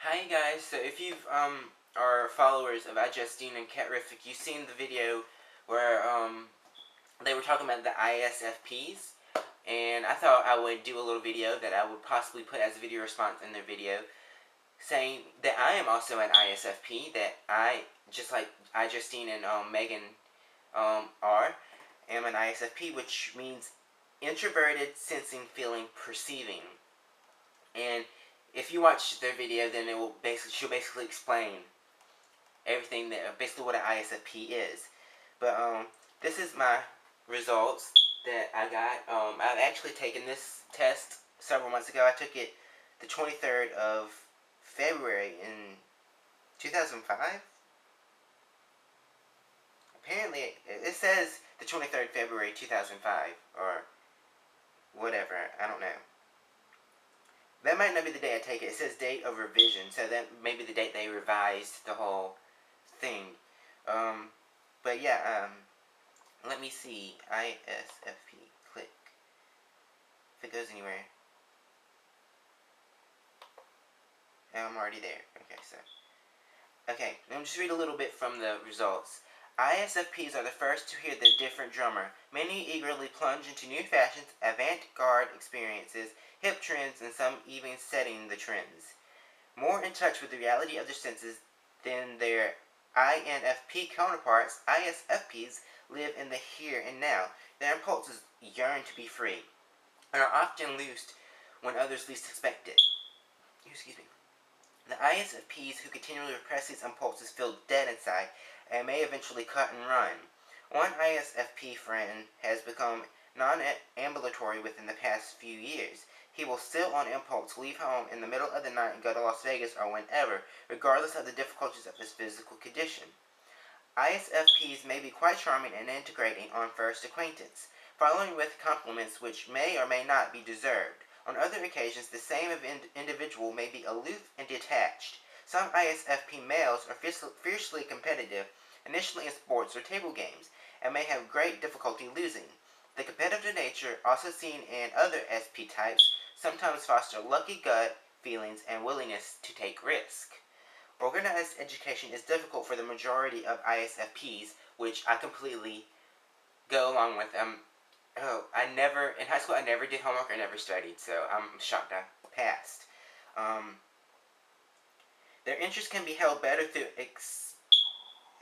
Hi guys, so if you've are followers of iJustine and Catrific, you've seen the video where they were talking about the ISFPs, and I thought I would do a little video that I would possibly put as a video response in their video, saying that I am also an ISFP, that I, just like iJustine and Megan am an ISFP, which means introverted, sensing, feeling, perceiving. And if you watch their video, then she'll basically explain everything that basically what an ISFP is. But this is my results that I got. I've actually taken this test several months ago. I took it the 23rd of February in 2005. Apparently, it says the 23rd February 2005 or whatever. I don't know. That might not be the day I take it. It says date of revision, so that may be the date they revised the whole thing. But yeah, let me see. ISFP. Click. If it goes anywhere. I'm already there. Okay, let me just read a little bit from the results. ISFPs are the first to hear the different drummer. Many eagerly plunge into new fashions, avant-garde experiences, hip trends, and some even setting the trends. More in touch with the reality of their senses than their INFP counterparts, ISFPs live in the here and now. Their impulses yearn to be free, and are often loosed when others least expect it. Excuse me. The ISFPs who continually repress these impulses feel dead inside and may eventually cut and run. One ISFP friend has become non-ambulatory within the past few years. He will still on impulse leave home in the middle of the night and go to Las Vegas or whenever, regardless of the difficulties of his physical condition. ISFPs may be quite charming and integrating on first acquaintance, following with compliments which may or may not be deserved. On other occasions, the same individual may be aloof and detached. Some ISFP males are fiercely competitive, initially in sports or table games, and may have great difficulty losing. The competitive nature, also seen in other SP types, sometimes foster lucky gut feelings and willingness to take risk. Organized education is difficult for the majority of ISFPs, which I completely go along with. In high school I never did homework, I never studied, so I'm shocked I passed. Their interests can be held better through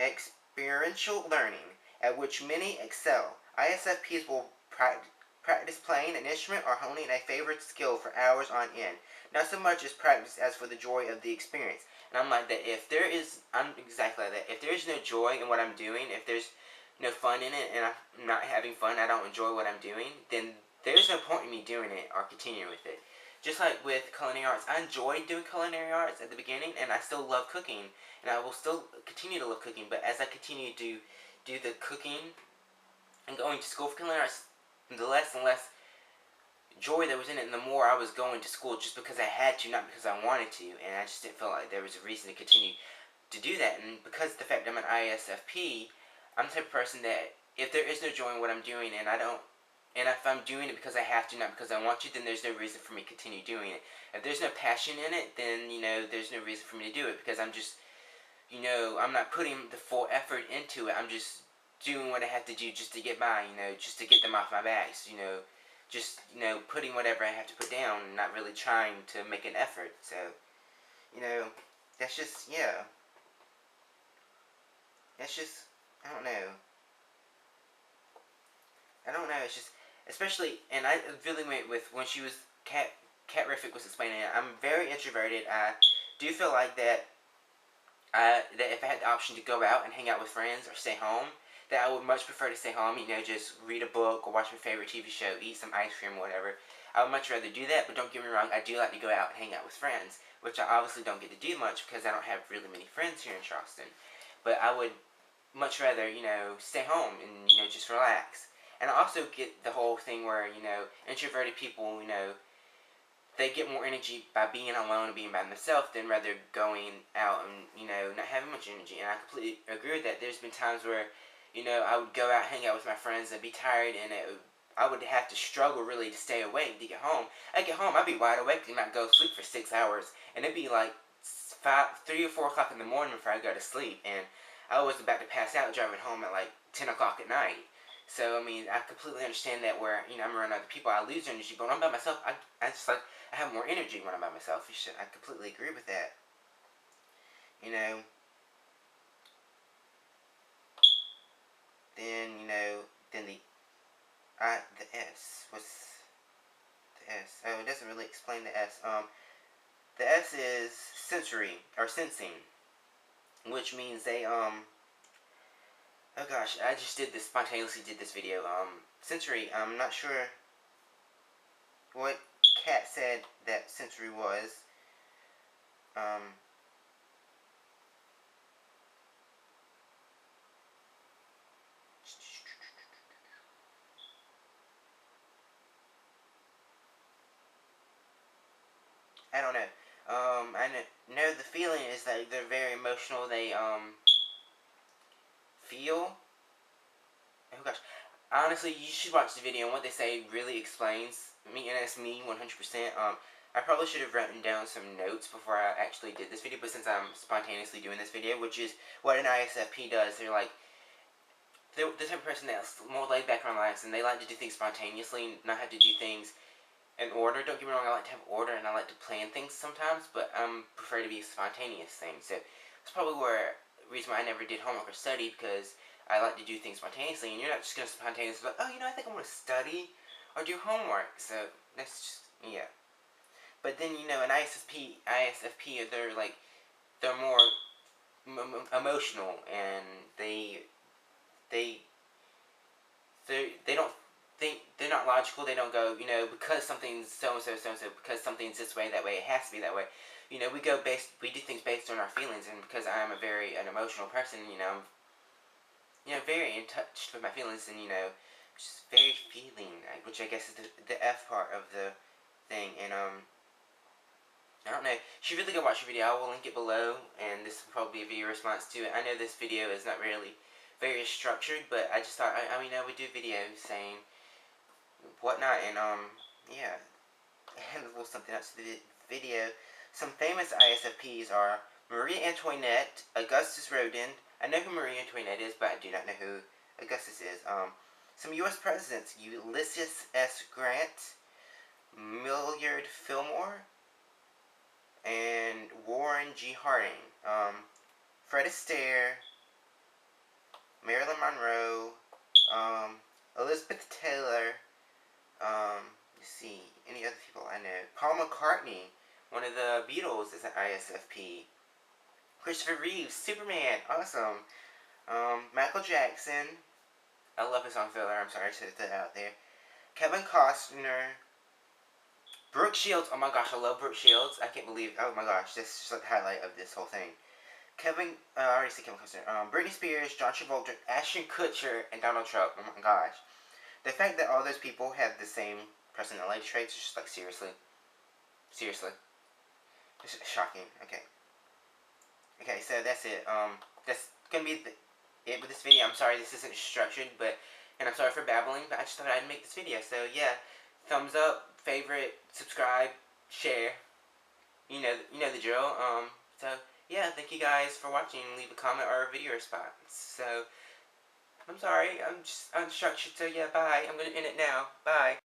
experiential learning, at which many excel. ISFPs will practice playing an instrument or honing a favorite skill for hours on end, not so much as practice as for the joy of the experience. And I'm like that. I'm exactly like that. If there is no joy in what I'm doing, if there's no fun in it, and I'm not having fun, I don't enjoy what I'm doing, then there's no point in me doing it or continuing with it. Just like with culinary arts, I enjoyed doing culinary arts at the beginning, and I still love cooking, and I will still continue to love cooking, but as I continue to do the cooking and going to school for culinary arts, the less and less joy there was in it, and the more I was going to school just because I had to, not because I wanted to, and I just didn't feel like there was a reason to continue to do that. And because of the fact I'm an ISFP, I'm the type of person that if there is no joy in what I'm doing, and if I'm doing it because I have to, not because I want to, then there's no reason for me to continue doing it. If there's no passion in it, then, there's no reason for me to do it, because I'm just, I'm not putting the full effort into it. I'm just doing what I have to do just to get by, just to get them off my backs, just, putting whatever I have to put down and not really trying to make an effort. So, that's just, yeah. That's just, I don't know. It's just, especially, and I really went with when she was, Catrific was explaining it, I'm very introverted. I do feel like that if I had the option to go out and hang out with friends or stay home, that I would much prefer to stay home, just read a book or watch my favorite TV show, eat some ice cream or whatever. I would much rather do that, but don't get me wrong, I do like to go out and hang out with friends, which I obviously don't get to do much because I don't have really many friends here in Charleston. But I would much rather, stay home and, just relax. And I also get the whole thing where, introverted people, they get more energy by being alone and being by themselves than rather going out and, not having much energy. And I completely agree with that. There's been times where, I would go out, hang out with my friends and be tired, and I would have to struggle really to stay awake to get home. I get home, I'd be wide awake and not go to sleep for 6 hours. And it'd be like 3 or 4 o'clock in the morning before I go to sleep, and I was about to pass out driving home at like 10 o'clock at night. So, I mean, I completely understand that where, I'm around other people, I lose energy, but when I'm by myself, I just like, I have more energy when I'm by myself. I completely agree with that. You know, then, then the S, what's the S? Oh, it doesn't really explain the S. The S is sensory, or sensing, which means oh gosh, I just spontaneously did this video. Sensory, I'm not sure what Kat said that sensory was. Um, I don't know. I know the feeling is that they're very emotional. They, feel. Oh gosh. Honestly, you should watch the video, and what they say really explains me, and it's me 100%. I probably should have written down some notes before I actually did this video, but since I'm spontaneously doing this video, which is what an ISFP does, they're the type of person that's more laid back and relaxed, and they like to do things spontaneously, and not have to do things in order. Don't get me wrong, I like to have order, and I like to plan things sometimes, but I prefer to be a spontaneous thing. So it's probably reason why I never did homework or study, because I like to do things spontaneously, and you're not just going to spontaneously like, oh, I think I'm going to study or do homework. So that's just, yeah. But then, an ISFP, they're more emotional, and they they don't think, they're not logical. They don't go, because something's so and so, so and so, because something's this way, that way, it has to be that way. We do things based on our feelings, and because I'm an emotional person, very in touch with my feelings, and just very feeling, which I guess is the F part of the thing, and I don't know. You should really go watch the video. I will link it below, and this will probably be a video response to it. I know this video is not really very structured, but I just thought, I would do videos saying whatnot, and yeah. And a little something else to the video. Some famous ISFPs are Marie Antoinette, Augustus Rodin. I know who Marie Antoinette is, but I do not know who Augustus is. Some U.S. presidents: Ulysses S. Grant, Millard Fillmore, and Warren G. Harding. Fred Astaire, Marilyn Monroe, Elizabeth Taylor. Let's see, any other people I know. Paul McCartney, one of the Beatles, is an ISFP. Christopher Reeves, Superman, awesome. Michael Jackson, I love his song Thriller, I'm sorry to put that out there. Kevin Costner, Brooke Shields, oh my gosh, I love Brooke Shields. I can't believe, oh my gosh, this is just like the highlight of this whole thing. I already said Kevin Costner. Britney Spears, John Travolta, Ashton Kutcher, and Donald Trump, oh my gosh. The fact that all those people have the same personality traits is just like, seriously. It's shocking. Okay, so that's it. That's gonna be it with this video. I'm sorry this isn't structured, and I'm sorry for babbling, but I just thought I'd make this video. So yeah, thumbs up, favorite, subscribe, share. You know the drill. So yeah, thank you guys for watching. Leave a comment or a video response. So I'm sorry, I'm just unstructured. So yeah, bye. I'm gonna end it now. Bye.